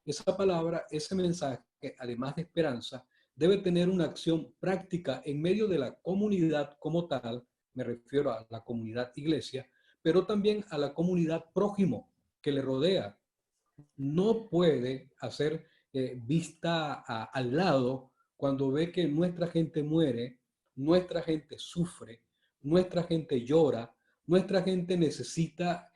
Esa palabra, ese mensaje, además de esperanza, debe tener una acción práctica en medio de la comunidad como tal, me refiero a la comunidad iglesia, pero también a la comunidad prójimo que le rodea. No puede hacer vista al lado cuando ve que nuestra gente muere, nuestra gente sufre, nuestra gente llora, nuestra gente necesita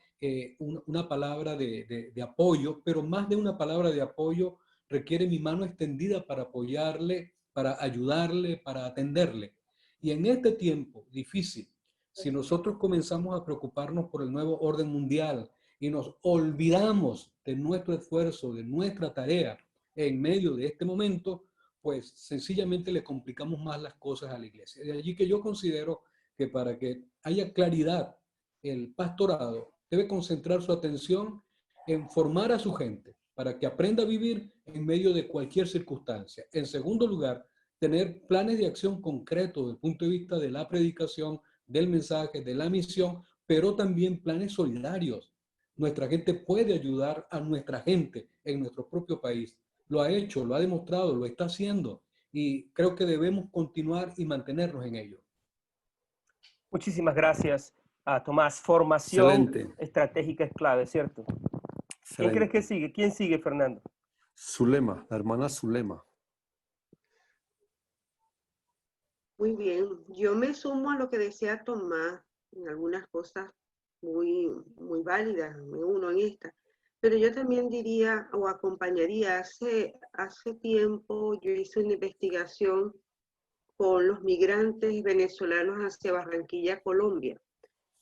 una palabra de apoyo, pero más de una palabra de apoyo requiere mi mano extendida para apoyarle, para ayudarle, para atenderle. Y en este tiempo difícil, si nosotros comenzamos a preocuparnos por el nuevo orden mundial y nos olvidamos de nuestro esfuerzo, de nuestra tarea en medio de este momento, pues sencillamente le complicamos más las cosas a la iglesia. De allí que yo considero que para que haya claridad, el pastorado debe concentrar su atención en formar a su gente para que aprenda a vivir en medio de cualquier circunstancia. En segundo lugar, tener planes de acción concretos desde el punto de vista de la predicación, del mensaje, de la misión, pero también planes solidarios. Nuestra gente puede ayudar a nuestra gente en nuestro propio país. Lo ha hecho, lo ha demostrado, lo está haciendo y creo que debemos continuar y mantenernos en ello. Muchísimas gracias a Tomás. Formación Excelente. estratégica es clave, ¿cierto? Excelente. ¿Quién crees que sigue? ¿Quién sigue, Fernando? Zulema, la hermana Zulema. Muy bien, yo me sumo a lo que decía Tomás, en algunas cosas muy válidas, me uno en esta, pero yo también diría o acompañaría, hace tiempo yo hice una investigación con los migrantes venezolanos hacia Barranquilla, Colombia,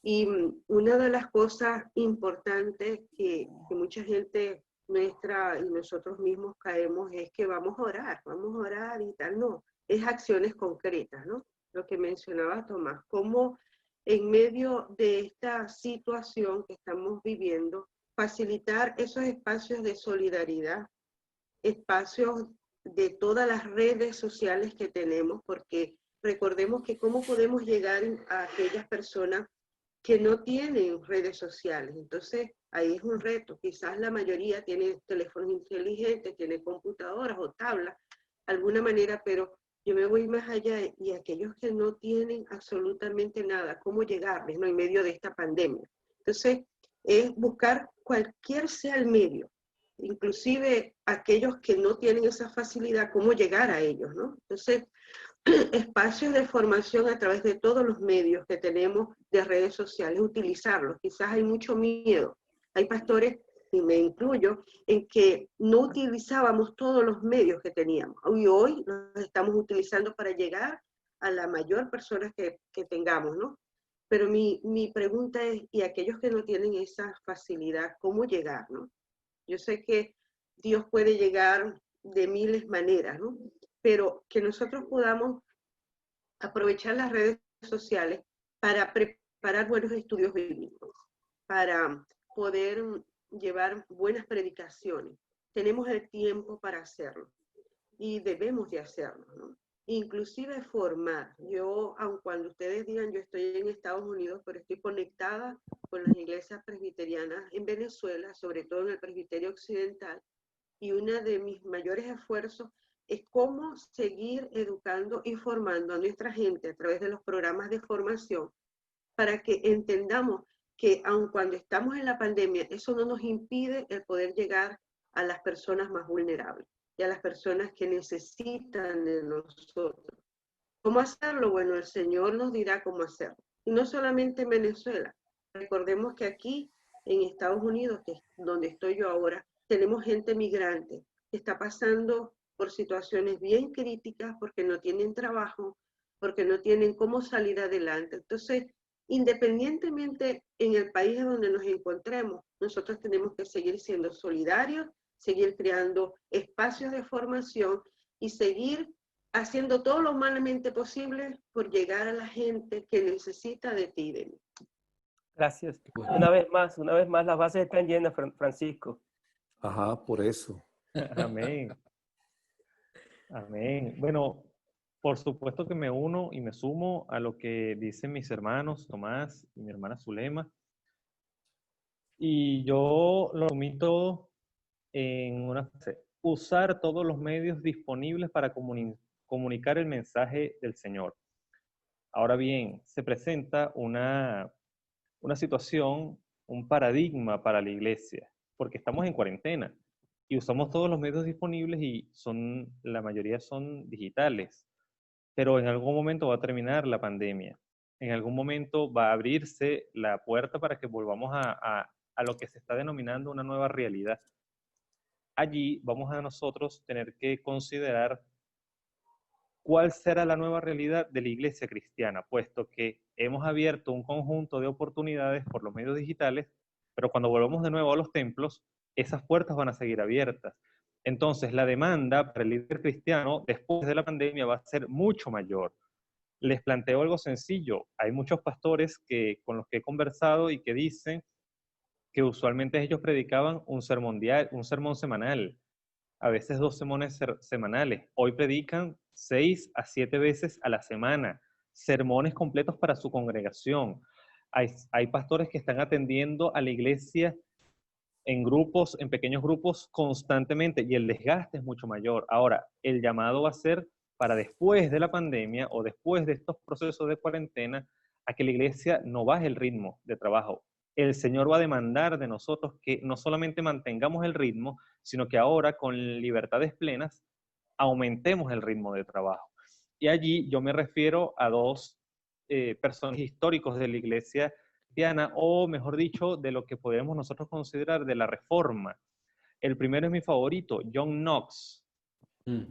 y una de las cosas importantes que mucha gente nuestra y nosotros mismos caemos es que vamos a orar y tal, no. Es acciones concretas, ¿no? Lo que mencionaba Tomás, cómo en medio de esta situación que estamos viviendo, facilitar esos espacios de solidaridad, espacios de todas las redes sociales que tenemos, porque recordemos que cómo podemos llegar a aquellas personas que no tienen redes sociales. Entonces, ahí es un reto. Quizás la mayoría tiene teléfonos inteligentes, tiene computadoras o tablas, alguna manera, pero yo me voy más allá y aquellos que no tienen absolutamente nada, ¿cómo llegarles, ¿no? En medio de esta pandemia? Entonces, es buscar cualquier sea el medio, inclusive aquellos que no tienen esa facilidad, cómo llegar a ellos, ¿no? Entonces, espacios de formación a través de todos los medios que tenemos de redes sociales, utilizarlos. Quizás hay mucho miedo. Hay pastores, y me incluyo, en que no utilizábamos todos los medios que teníamos. Y hoy los estamos utilizando para llegar a la mayor persona que tengamos, ¿no? Pero mi pregunta es, ¿y aquellos que no tienen esa facilidad, cómo llegar, no? Yo sé que Dios puede llegar de miles maneras, ¿no? Pero que nosotros podamos aprovechar las redes sociales para preparar buenos estudios bíblicos, para poder llevar buenas predicaciones. Tenemos el tiempo para hacerlo y debemos de hacerlo, ¿no? Inclusive formar. Yo, aun cuando ustedes digan, yo estoy en Estados Unidos, pero estoy conectada con las iglesias presbiterianas en Venezuela, sobre todo en el presbiterio occidental, y uno de mis mayores esfuerzos es cómo seguir educando y formando a nuestra gente a través de los programas de formación para que entendamos que aun cuando estamos en la pandemia, eso no nos impide el poder llegar a las personas más vulnerables y a las personas que necesitan de nosotros. ¿Cómo hacerlo? Bueno, el Señor nos dirá cómo hacerlo. Y no solamente en Venezuela. Recordemos que aquí en Estados Unidos, que es donde estoy yo ahora, tenemos gente migrante que está pasando por situaciones bien críticas porque no tienen trabajo, porque no tienen cómo salir adelante. Entonces, independientemente en el país donde nos encontremos, nosotros tenemos que seguir siendo solidarios, seguir creando espacios de formación y seguir haciendo todo lo humanamente posible por llegar a la gente que necesita de ti y de mí. Gracias. Una vez más, las bases están llenas, Francisco. Ajá, por eso. Amén. Amén. Bueno, por supuesto que me uno y me sumo a lo que dicen mis hermanos Tomás y mi hermana Zulema. Y yo lo resumí todo en una frase: usar todos los medios disponibles para comunicar el mensaje del Señor. Ahora bien, se presenta una situación, un paradigma para la iglesia, porque estamos en cuarentena y usamos todos los medios disponibles y la mayoría son digitales, pero en algún momento va a terminar la pandemia, en algún momento va a abrirse la puerta para que volvamos a lo que se está denominando una nueva realidad. Allí vamos a nosotros tener que considerar cuál será la nueva realidad de la iglesia cristiana, puesto que hemos abierto un conjunto de oportunidades por los medios digitales, pero cuando volvamos de nuevo a los templos, esas puertas van a seguir abiertas. Entonces, la demanda para el líder cristiano después de la pandemia va a ser mucho mayor. Les planteo algo sencillo. Hay muchos pastores con los que he conversado y que dicen que usualmente ellos predicaban un sermón semanal, a veces 2 sermones semanales. Hoy predican 6 a 7 veces a la semana, sermones completos para su congregación. Hay pastores que están atendiendo a la iglesia en grupos, en pequeños grupos constantemente, y el desgaste es mucho mayor. Ahora, el llamado va a ser para después de la pandemia o después de estos procesos de cuarentena, a que la iglesia no baje el ritmo de trabajo. El Señor va a demandar de nosotros que no solamente mantengamos el ritmo, sino que ahora con libertades plenas aumentemos el ritmo de trabajo. Y allí yo me refiero a dos personajes históricos de la iglesia cristiana, o mejor dicho, de lo que podemos nosotros considerar de la Reforma. El primero es mi favorito, John Knox.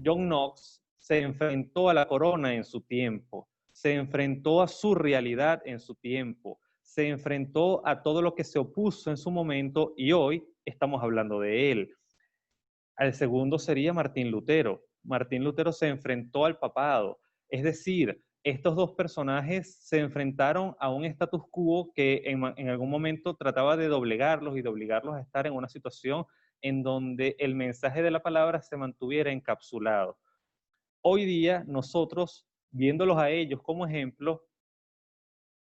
John Knox se enfrentó a la corona en su tiempo, se enfrentó a su realidad en su tiempo, se enfrentó a todo lo que se opuso en su momento y hoy estamos hablando de él. El segundo sería Martín Lutero. Martín Lutero se enfrentó al papado, es decir, estos dos personajes se enfrentaron a un status quo que en algún momento trataba de doblegarlos y de obligarlos a estar en una situación en donde el mensaje de la palabra se mantuviera encapsulado. Hoy día nosotros, viéndolos a ellos como ejemplo,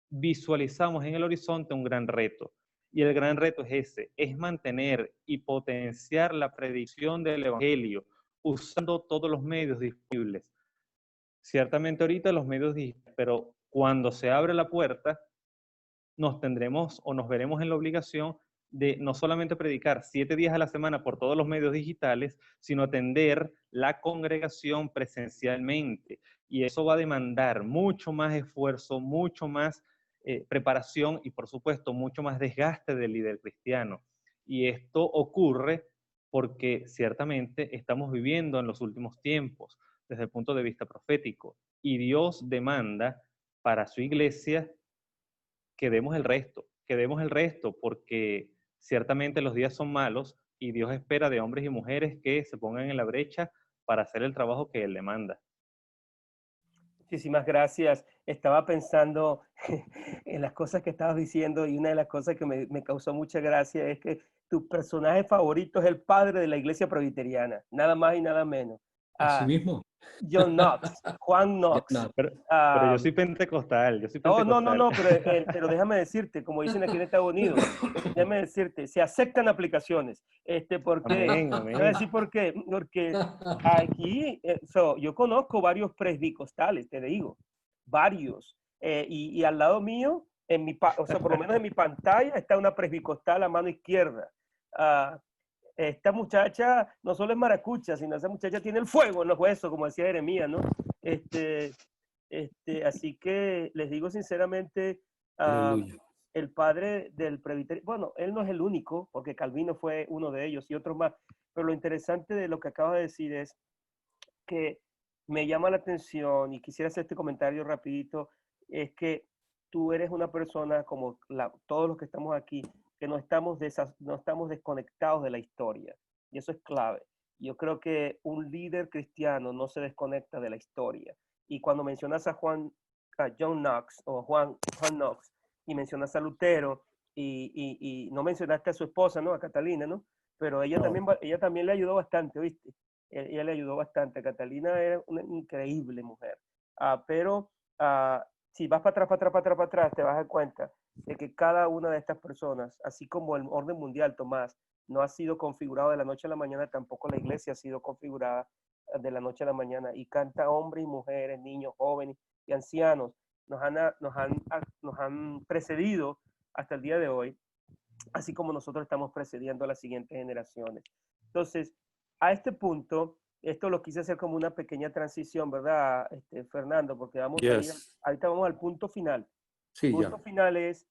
visualizamos en el horizonte un gran reto. Y el gran reto es ese, es mantener y potenciar la predicción del Evangelio, usando todos los medios disponibles. Ciertamente ahorita los medios digitales, pero cuando se abre la puerta, nos tendremos o nos veremos en la obligación de no solamente predicar 7 días a la semana por todos los medios digitales, sino atender la congregación presencialmente. Y eso va a demandar mucho más esfuerzo, mucho más preparación y, por supuesto, mucho más desgaste del líder cristiano. Y esto ocurre porque ciertamente estamos viviendo en los últimos tiempos desde el punto de vista profético. Y Dios demanda para su iglesia que demos el resto, porque ciertamente los días son malos y Dios espera de hombres y mujeres que se pongan en la brecha para hacer el trabajo que Él demanda. Muchísimas gracias. Estaba pensando en las cosas que estabas diciendo y una de las cosas que me causó mucha gracia es que tu personaje favorito es el padre de la iglesia presbiteriana, nada más y nada menos. Así mismo. John Knox, Juan Knox. Pero yo soy pentecostal, No, pero déjame decirte, como dicen aquí en Estados Unidos, déjame decirte, se aceptan aplicaciones. ¿Por qué? Amén, Te voy a amén. decir por qué. Porque aquí, yo conozco varios presbicostales, te digo, varios. Y al lado mío, por lo menos en mi pantalla, está una presbicostal a mano izquierda. Esta muchacha no solo es maracucha, sino esa muchacha tiene el fuego en los huesos, como decía Jeremías, ¿no? Así que les digo sinceramente, el padre del presbiterio, bueno, él no es el único, porque Calvino fue uno de ellos y otros más, pero lo interesante de lo que acabo de decir es que me llama la atención y quisiera hacer este comentario rapidito, es que tú eres una persona como todos los que estamos aquí, que no estamos desconectados de la historia, y eso es clave. Yo creo que un líder cristiano no se desconecta de la historia. Y cuando mencionas a John Knox o Juan Knox, y mencionas a Lutero, y no mencionaste a su esposa, ¿no? A Catalina, ¿no? Pero ella también le ayudó bastante, ¿viste? Ella le ayudó bastante. Catalina era una increíble mujer. Pero si vas para atrás, te vas a dar cuenta de que cada una de estas personas, así como el orden mundial, Tomás, no ha sido configurado de la noche a la mañana, tampoco la iglesia ha sido configurada de la noche a la mañana. Y canta hombres y mujeres, niños, jóvenes y ancianos. Nos han precedido hasta el día de hoy, así como nosotros estamos precediendo a las siguientes generaciones. Entonces, a este punto, esto lo quise hacer como una pequeña transición, ¿verdad, Fernando? Porque ahorita vamos al punto final. Sí, el punto final es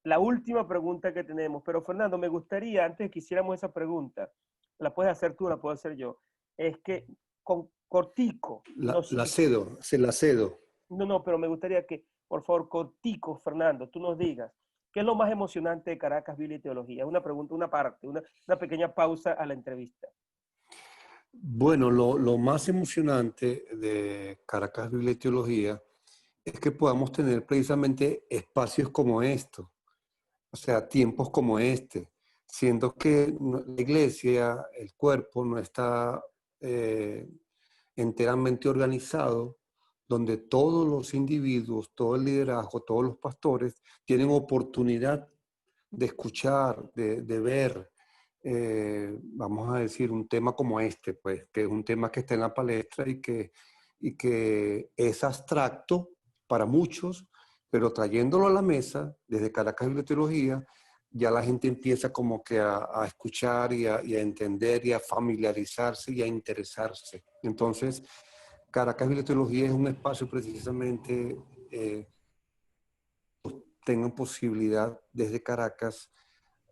la última pregunta que tenemos. Pero, Fernando, me gustaría, antes de que hiciéramos esa pregunta, la puedes hacer tú, la puedo hacer yo, es que con cortico. Se la cedo. No, pero me gustaría que, por favor, cortico, Fernando, tú nos digas, ¿qué es lo más emocionante de Caracas, Biblia y Teología? Una pregunta, una pequeña pausa a la entrevista. Bueno, lo más emocionante de Caracas, Biblia y Teología es que podamos tener precisamente espacios como estos, o sea, tiempos como este, siendo que la iglesia, el cuerpo, no está enteramente organizado, donde todos los individuos, todo el liderazgo, todos los pastores tienen oportunidad de escuchar, de ver, vamos a decir, un tema como este, pues, que es un tema que está en la palestra y que es abstracto para muchos, pero trayéndolo a la mesa, desde Caracas Biblioteología, ya la gente empieza como que a escuchar y a entender y a familiarizarse y a interesarse. Entonces, Caracas Biblioteología es un espacio precisamente tengan posibilidad desde Caracas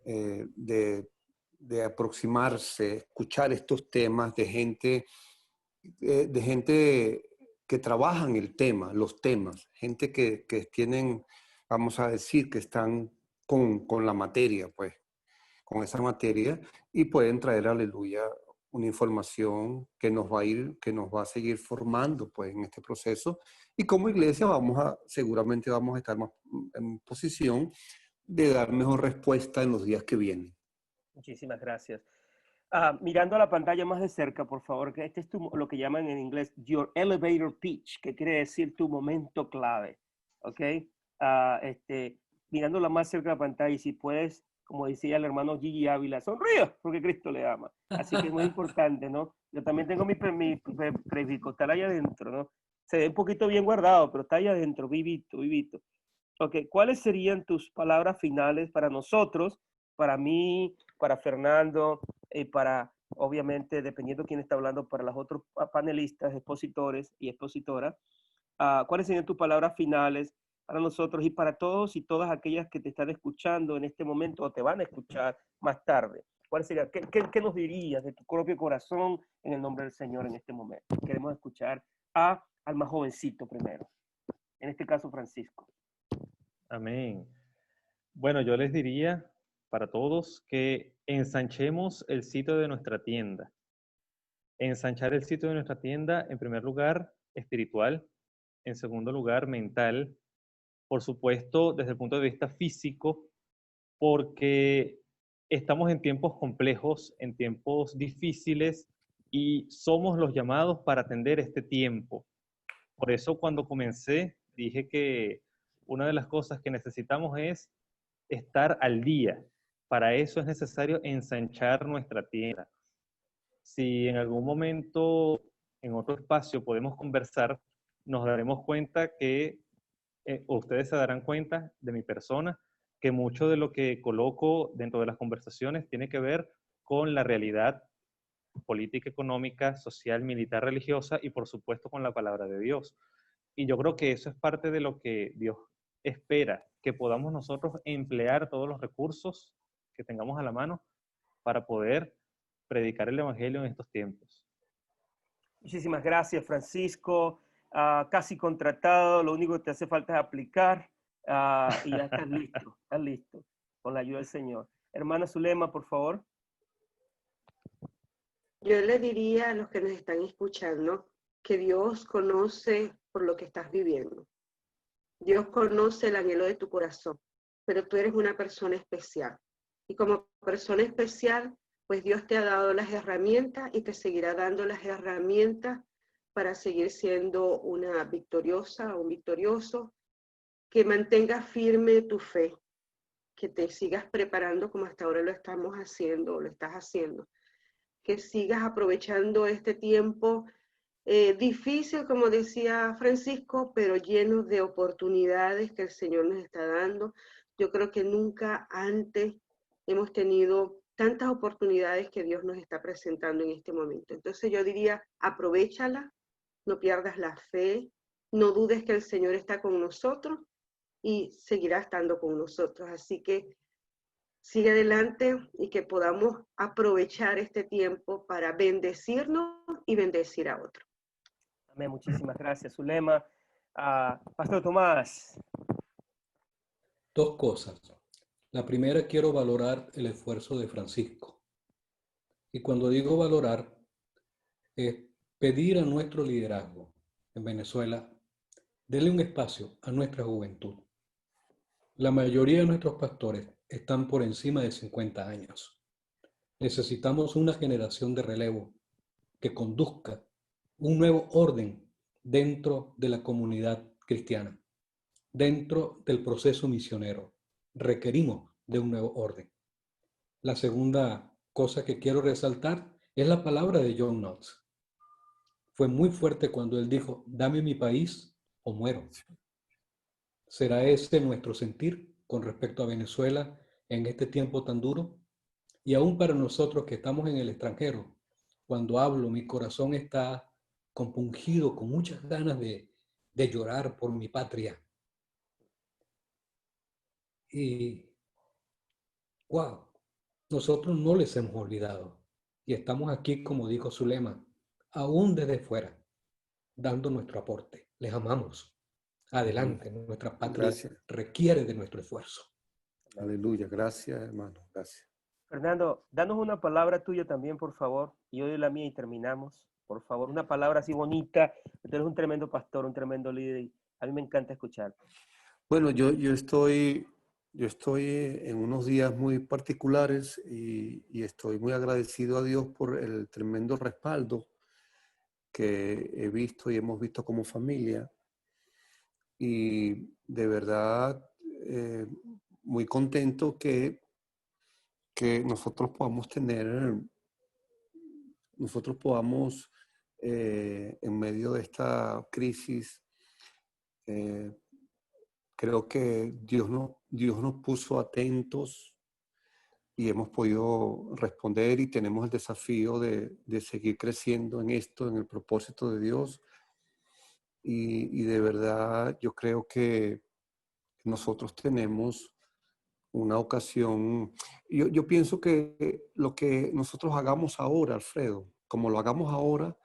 de aproximarse, escuchar estos temas de gente que trabaja en el tema, los temas, gente que tienen, vamos a decir, que están con la materia, pues, con esa materia y pueden traer, aleluya, una información que nos va a seguir formando, pues, en este proceso. Y como iglesia seguramente vamos a estar más en posición de dar mejor respuesta en los días que vienen. Muchísimas gracias. Mirando a la pantalla más de cerca, por favor, que este es lo que llaman en inglés your elevator pitch, que quiere decir tu momento clave, ¿ok? mirándola más cerca de la pantalla y si puedes, como decía el hermano Gigi Ávila, sonríe porque Cristo le ama. Así que es muy importante, ¿no? Yo también tengo mi presbicostal allá adentro, ¿no? Se ve un poquito bien guardado, pero está allá adentro, vivito, vivito. Ok, ¿cuáles serían tus palabras finales para nosotros, para mí, para Fernando y para, obviamente, dependiendo de quién está hablando, para los otros panelistas, expositores y expositoras? ¿Cuáles serían tus palabras finales para nosotros y para todos y todas aquellas que te están escuchando en este momento o te van a escuchar más tarde? ¿Cuál sería, qué nos dirías de tu propio corazón en el nombre del Señor en este momento? Queremos escuchar al más jovencito primero, en este caso Francisco. Amén. Bueno, yo les diría para todos que ensanchemos el sitio de nuestra tienda. Ensanchar el sitio de nuestra tienda, en primer lugar, espiritual, en segundo lugar, mental, por supuesto, desde el punto de vista físico, porque estamos en tiempos complejos, en tiempos difíciles y somos los llamados para atender este tiempo. Por eso cuando comencé dije que una de las cosas que necesitamos es estar al día. Para eso es necesario ensanchar nuestra tienda. Si en algún momento, en otro espacio, podemos conversar, nos daremos cuenta que, o ustedes se darán cuenta de mi persona, que mucho de lo que coloco dentro de las conversaciones tiene que ver con la realidad política, económica, social, militar, religiosa y por supuesto con la palabra de Dios. Y yo creo que eso es parte de lo que Dios espera, que podamos nosotros emplear todos los recursos que tengamos a la mano para poder predicar el Evangelio en estos tiempos. Muchísimas gracias, Francisco. Casi contratado, lo único que te hace falta es aplicar y ya estás listo, con la ayuda del Señor. Hermana Zulema, por favor. Yo le diría a los que nos están escuchando que Dios conoce por lo que estás viviendo. Dios conoce el anhelo de tu corazón, pero tú eres una persona especial. Y como persona especial, pues Dios te ha dado las herramientas y te seguirá dando las herramientas para seguir siendo una victoriosa o un victorioso, que mantengas firme tu fe, que te sigas preparando como hasta ahora lo estamos haciendo o lo estás haciendo, que sigas aprovechando este tiempo difícil, como decía Francisco, pero lleno de oportunidades que el Señor nos está dando. Yo creo que nunca antes hemos tenido tantas oportunidades que Dios nos está presentando en este momento. Entonces yo diría, aprovéchala, no pierdas la fe, no dudes que el Señor está con nosotros y seguirá estando con nosotros. Así que sigue adelante y que podamos aprovechar este tiempo para bendecirnos y bendecir a otros. Amén, muchísimas gracias, Zulema. Pastor Tomás. Dos cosas. La primera, quiero valorar el esfuerzo de Francisco. Y cuando digo valorar, es pedir a nuestro liderazgo en Venezuela, denle un espacio a nuestra juventud. La mayoría de nuestros pastores están por encima de 50 años. Necesitamos una generación de relevo que conduzca un nuevo orden dentro de la comunidad cristiana, dentro del proceso misionero. Requerimos de un nuevo orden. La segunda cosa que quiero resaltar es la palabra de John Knox. Fue muy fuerte cuando él dijo, dame mi país o muero. ¿Será ese nuestro sentir con respecto a Venezuela en este tiempo tan duro? Y aún para nosotros que estamos en el extranjero, cuando hablo, mi corazón está compungido con muchas ganas de llorar por mi patria. Y, wow, nosotros no les hemos olvidado. Y estamos aquí, como dijo Zulema, aún desde fuera, dando nuestro aporte. Les amamos. Adelante, nuestra patria requiere de nuestro esfuerzo. Aleluya, gracias hermano, gracias. Fernando, danos una palabra tuya también, por favor. Y yo doy la mía y terminamos. Por favor, una palabra así bonita. Tú eres un tremendo pastor, un tremendo líder. Y a mí me encanta escuchar. Bueno, yo estoy en unos días muy particulares y estoy muy agradecido a Dios por el tremendo respaldo que he visto y hemos visto como familia. Y de verdad muy contento que nosotros podamos en medio de esta crisis, creo que Dios nos puso atentos y hemos podido responder y tenemos el desafío de seguir creciendo en esto, en el propósito de Dios. Y de verdad yo creo que nosotros tenemos una ocasión. Yo pienso que lo que nosotros hagamos ahora, Alfredo, como lo hagamos ahora,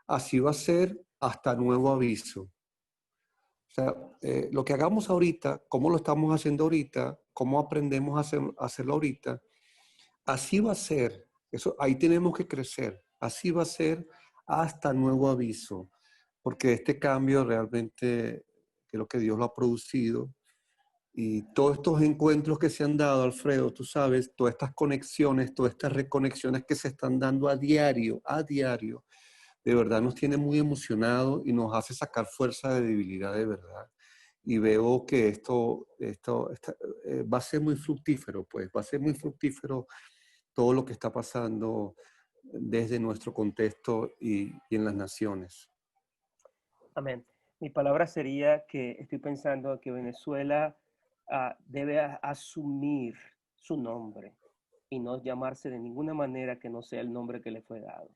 así va a ser hasta nuevo aviso. O sea, lo que hagamos ahorita, cómo lo estamos haciendo ahorita, cómo aprendemos a hacerlo ahorita, así va a ser. Eso, ahí tenemos que crecer. Así va a ser hasta nuevo aviso. Porque este cambio realmente, creo que Dios lo ha producido. Y todos estos encuentros que se han dado, Alfredo, tú sabes, todas estas conexiones, todas estas reconexiones que se están dando a diario, de verdad nos tiene muy emocionados y nos hace sacar fuerza de debilidad de verdad. Y veo que esto va a ser muy fructífero, pues, va a ser muy fructífero todo lo que está pasando desde nuestro contexto y en las naciones. Amén. Mi palabra sería que estoy pensando que Venezuela debe asumir su nombre y no llamarse de ninguna manera que no sea el nombre que le fue dado.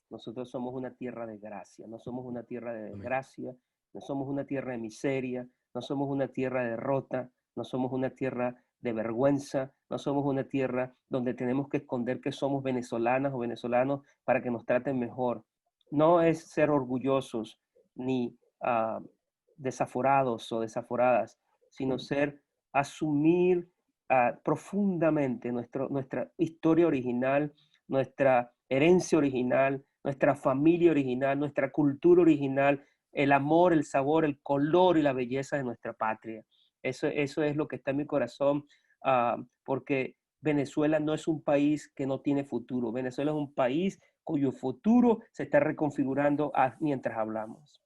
Nosotros somos una tierra de gracia, no somos una tierra de desgracia, no somos una tierra de miseria, no somos una tierra de derrota, no somos una tierra de vergüenza, no somos una tierra donde tenemos que esconder que somos venezolanas o venezolanos para que nos traten mejor. No es ser orgullosos ni desaforados o desaforadas, sino asumir profundamente nuestra historia original, nuestra herencia original, nuestra familia original, nuestra cultura original, el amor, el sabor, el color y la belleza de nuestra patria. Eso es lo que está en mi corazón, porque Venezuela no es un país que no tiene futuro. Venezuela es un país cuyo futuro se está reconfigurando mientras hablamos.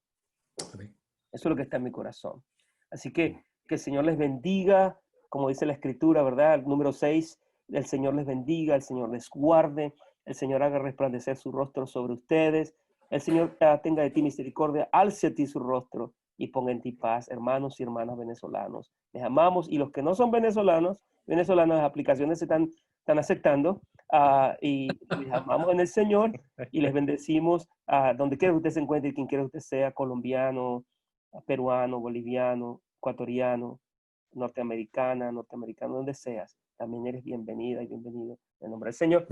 Eso es lo que está en mi corazón. Así que el Señor les bendiga, como dice la Escritura, ¿verdad? El número 6, el Señor les bendiga, el Señor les guarde, el Señor haga resplandecer su rostro sobre ustedes, el Señor tenga de ti misericordia, alce a ti su rostro y ponga en ti paz, hermanos y hermanas venezolanos. Les amamos, y los que no son venezolanas, las aplicaciones se están aceptando, y les amamos en el Señor y les bendecimos donde quiera que usted se encuentre y quien quiera que usted sea, colombiano, peruano, boliviano, ecuatoriano, norteamericano, donde seas. También eres bienvenida y bienvenido en el nombre del Señor.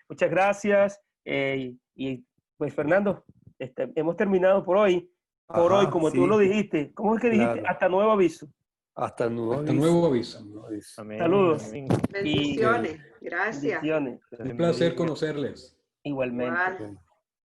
Muchas gracias. Y pues, Fernando, hemos terminado por hoy. Hoy, como sí, tú lo dijiste. ¿Cómo es que dijiste? Claro. Hasta nuevo aviso. Hasta nuevo aviso. Amén. Saludos. Amén. Bendiciones. Gracias. Bendiciones. Un placer conocerles. Igualmente. Igual.